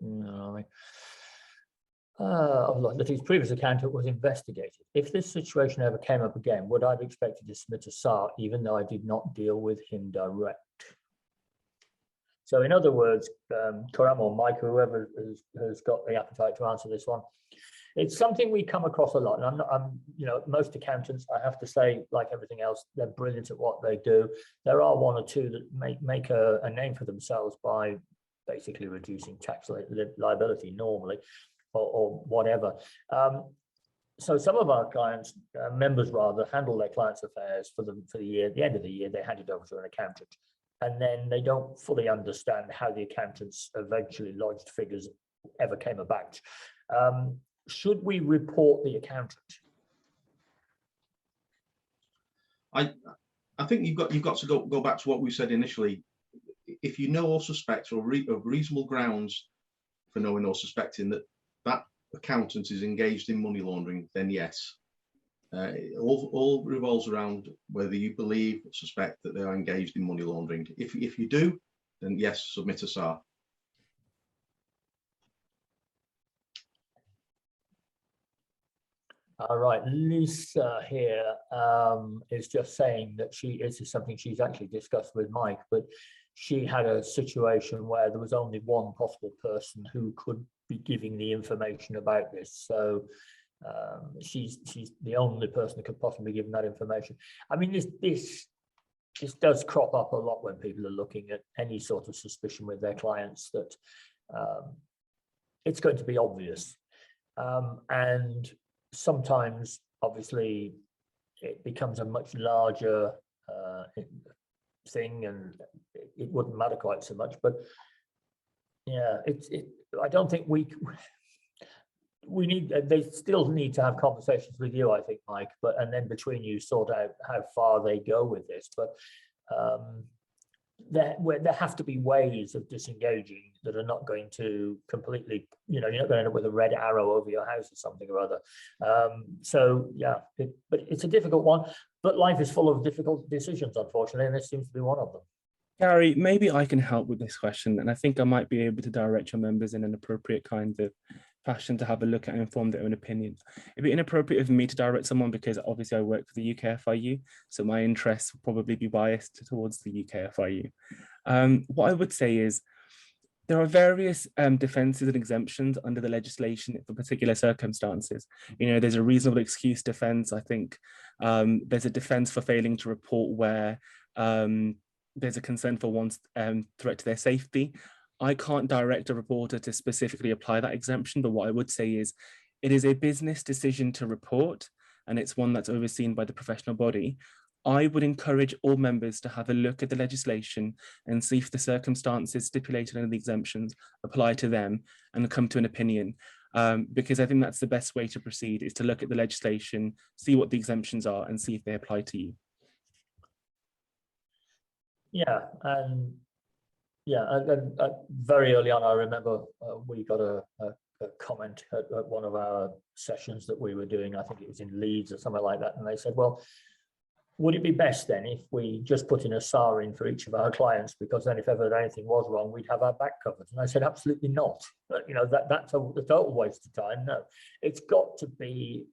previous accountant was investigated. If this situation ever came up again, would I be expected to submit a SAR even though I did not deal with him direct? So in other words, Khuram or Mike, whoever has got the appetite to answer this one, it's something we come across a lot. And most accountants, I have to say, like everything else, they're brilliant at what they do. There are one or two that make a name for themselves by basically reducing tax liability normally, or whatever. So some of our clients, members rather, handle their clients' affairs for the year. At the end of the year, they hand it over to an accountant, and then they don't fully understand how the accountant's eventually lodged figures ever came about. Should we report the accountant? I think you've got to go back to what we said initially. If you know or suspect, or of reasonable grounds for knowing or suspecting that accountant is engaged in money laundering, then yes. All revolves around whether you believe or suspect that they are engaged in money laundering. If you do, then yes, submit a SAR. All right, Lisa here is just saying that this is something she's actually discussed with Mike, but she had a situation where there was only one possible person who could be giving the information about this. So she's the only person that could possibly give that information. I mean, this does crop up a lot when people are looking at any sort of suspicion with their clients, that it's going to be obvious. And sometimes, obviously, it becomes a much larger thing, and it wouldn't matter quite so much. But yeah, I don't think they still need to have conversations with you, I think, Mike, and then between you sort out how far they go with this. But there have to be ways of disengaging that are not going to completely, you're not going to end up with a red arrow over your house or something or other. So yeah, but it's a difficult one. But life is full of difficult decisions, unfortunately, and this seems to be one of them. Gary, maybe I can help with this question, and I think I might be able to direct your members in an appropriate kind of fashion to have a look at and inform their own opinion. It'd be inappropriate for me to direct someone because obviously I work for the UK FIU, so my interests will probably be biased towards the UK FIU. What I would say is there are various defences and exemptions under the legislation for particular circumstances. There's a reasonable excuse defence. I think there's a defence for failing to report where there's a concern for one's threat to their safety. I can't direct a reporter to specifically apply that exemption, but what I would say is it is a business decision to report, and it's one that's overseen by the professional body. I would encourage all members to have a look at the legislation and see if the circumstances stipulated under the exemptions apply to them and come to an opinion. Because I think that's the best way to proceed, is to look at the legislation, see what the exemptions are, and see if they apply to you. Yeah, and very early on, I remember we got a comment at one of our sessions that we were doing. I think it was in Leeds or something like that, and they said, well, would it be best then if we just put in a SAR in for each of our clients, because then if ever anything was wrong, we'd have our back covered? And I said, absolutely not. But, that's a total waste of time. No, it's got to be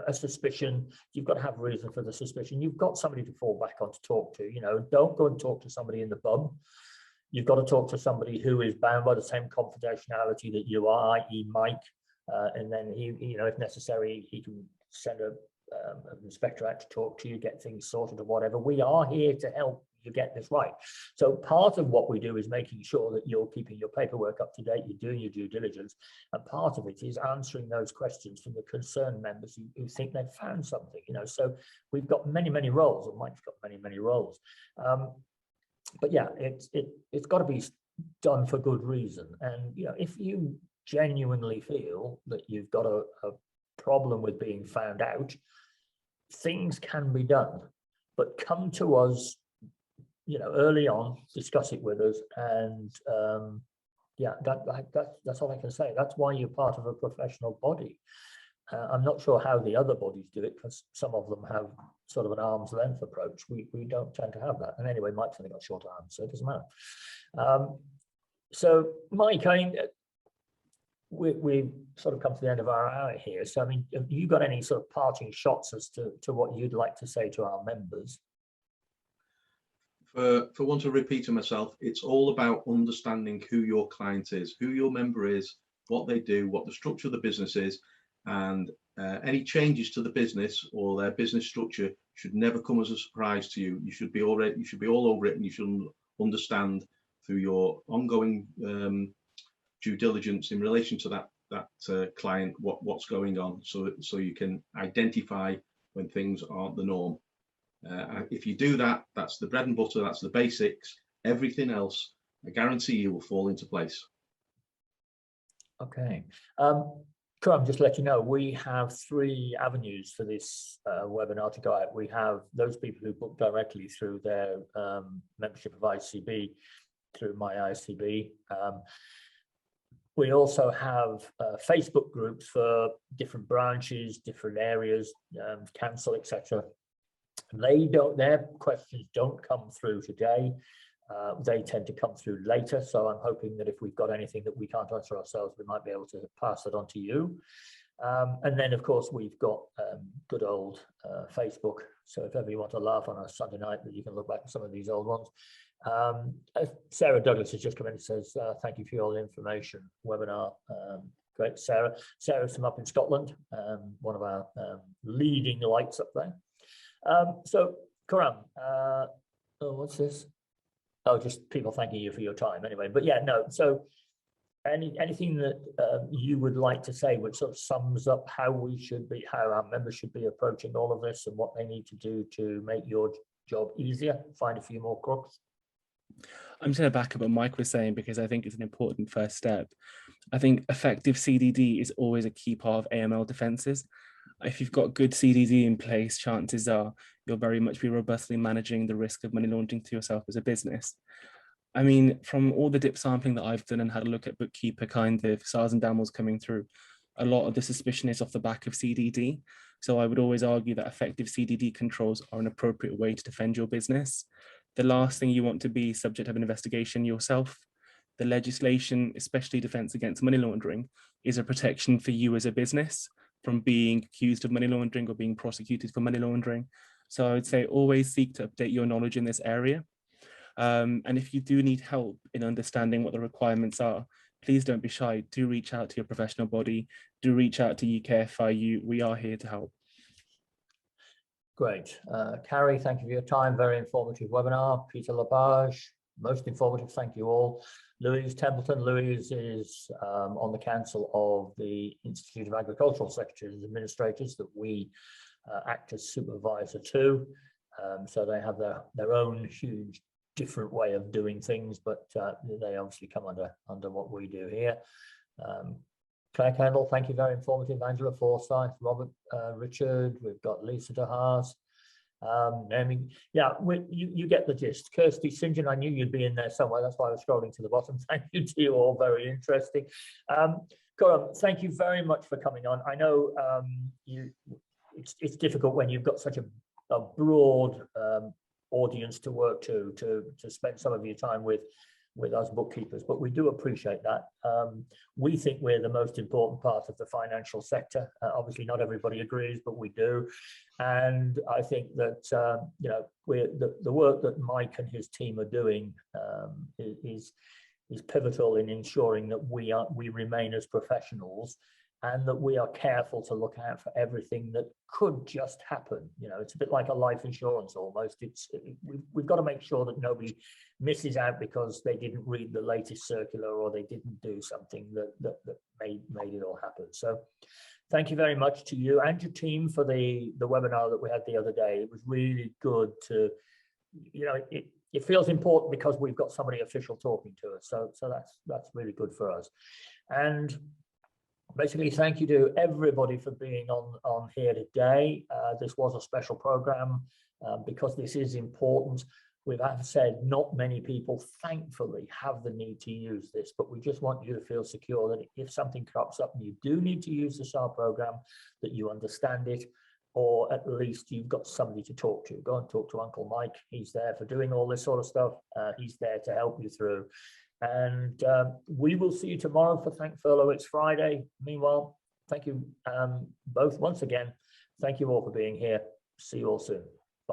a suspicion. You've got to have reason for the suspicion. You've got somebody to fall back on to talk to. Don't go and talk to somebody in the pub. You've got to talk to somebody who is bound by the same confidentiality that you are, i.e. Mike, and then he, if necessary, he can send an inspector out to talk to you, get things sorted or whatever. We are here to help you get this right. So part of what we do is making sure that you're keeping your paperwork up to date, you're doing your due diligence, and part of it is answering those questions from the concerned members who think they've found something. So we've got many roles, or Mike's got many roles. But yeah, it's got to be done for good reason. And if you genuinely feel that you've got a problem with being found out, things can be done, but come to us early on, discuss it with us, and yeah, that's all I can say. That's why you're part of a professional body. I'm not sure how the other bodies do it, because some of them have sort of an arm's length approach. We don't tend to have that. And anyway, Mike's only got short arms, so it doesn't matter. So Mike, we've sort of come to the end of our hour here. So I mean, have you got any sort of parting shots as to what you'd like to say to our members? For one to repeat to myself, it's all about understanding who your client is, who your member is, what they do, what the structure of the business is, and any changes to the business or their business structure should never come as a surprise to you. You should be all over it, and you should understand through your ongoing due diligence in relation to that client what's going on, so you can identify when things aren't the norm. If you do that, that's the bread and butter, that's the basics. Everything else, I guarantee you, will fall into place. Okay. Khuram, just to let you know, we have 3 avenues for this webinar to go out. We have those people who book directly through their membership of ICB, through my ICB. We also have Facebook groups for different branches, different areas, council, etc. Their questions don't come through today. They tend to come through later. So I'm hoping that if we've got anything that we can't answer ourselves, we might be able to pass it on to you. And then, of course, we've got good old Facebook. So if ever you want to laugh on a Sunday night, that you can look back at some of these old ones. Sarah Douglas has just come in and says, thank you for your information webinar. Great, Sarah. Sarah's from up in Scotland, one of our leading lights up there. So, Khuram, what's this? Oh, just people thanking you for your time anyway. But yeah, no, so anything that you would like to say which sort of sums up how our members should be approaching all of this and what they need to do to make your job easier, find a few more crooks? I'm just going to back up what Mike was saying, because I think it's an important first step. I think effective CDD is always a key part of AML defenses. If you've got good CDD in place, chances are you'll very much be robustly managing the risk of money laundering to yourself as a business. I mean, from all the dip sampling that I've done and had a look at Bookkeeper kind of SARs and DAMLs coming through, a lot of the suspicion is off the back of CDD. So I would always argue that effective CDD controls are an appropriate way to defend your business. The last thing you want to be subject of an investigation yourself. The legislation, especially Defence Against Money Laundering, is a protection for you as a business from being accused of money laundering or being prosecuted for money laundering. So I would say always seek to update your knowledge in this area. And if you do need help in understanding what the requirements are, please don't be shy. Do reach out to your professional body. Do reach out to UK FIU. We are here to help. Great. Carrie, thank you for your time. Very informative webinar. Peter Labage, most informative. Thank you all. Louise Templeton. Louise is on the council of the Institute of Agricultural Secretaries and Administrators that we act as supervisor to. So they have their own huge different way of doing things, but they obviously come under what we do here. Claire Kendall, thank you, very informative. Angela Forsyth, Robert Richard, we've got Lisa DeHaas. I mean, yeah, you get the gist. Kirsty St. John, I knew you'd be in there somewhere. That's why I was scrolling to the bottom. Thank you to you all, very interesting. Khuram, thank you very much for coming on. I know it's difficult when you've got such a broad audience to work to spend some of your time with us bookkeepers, but we do appreciate that. We think we're the most important part of the financial sector. Obviously not everybody agrees, but we do. And I think that you know, the work that Mike and his team are doing is pivotal in ensuring that we remain as professionals, and that we are careful to look out for everything that could just happen. You know, it's a bit like a life insurance almost. We've got to make sure that nobody misses out because they didn't read the latest circular or they didn't do something that made it all happen. So thank you very much to you and your team for the webinar that we had the other day. It was really good to, you know, it feels important because we've got somebody official talking to us. So that's really good for us. And basically, thank you to everybody for being on here today. This was a special program because this is important. we've said not many people, thankfully, have the need to use this, but we just want you to feel secure that if something crops up and you do need to use the SAR program, that you understand it, or at least you've got somebody to talk to. Go and talk to Uncle Mike. He's there for doing all this sort of stuff. He's there to help you through. And we will see you tomorrow for Thank Furlough. It's Friday. Meanwhile, thank you both once again. Thank you all for being here. See you all soon.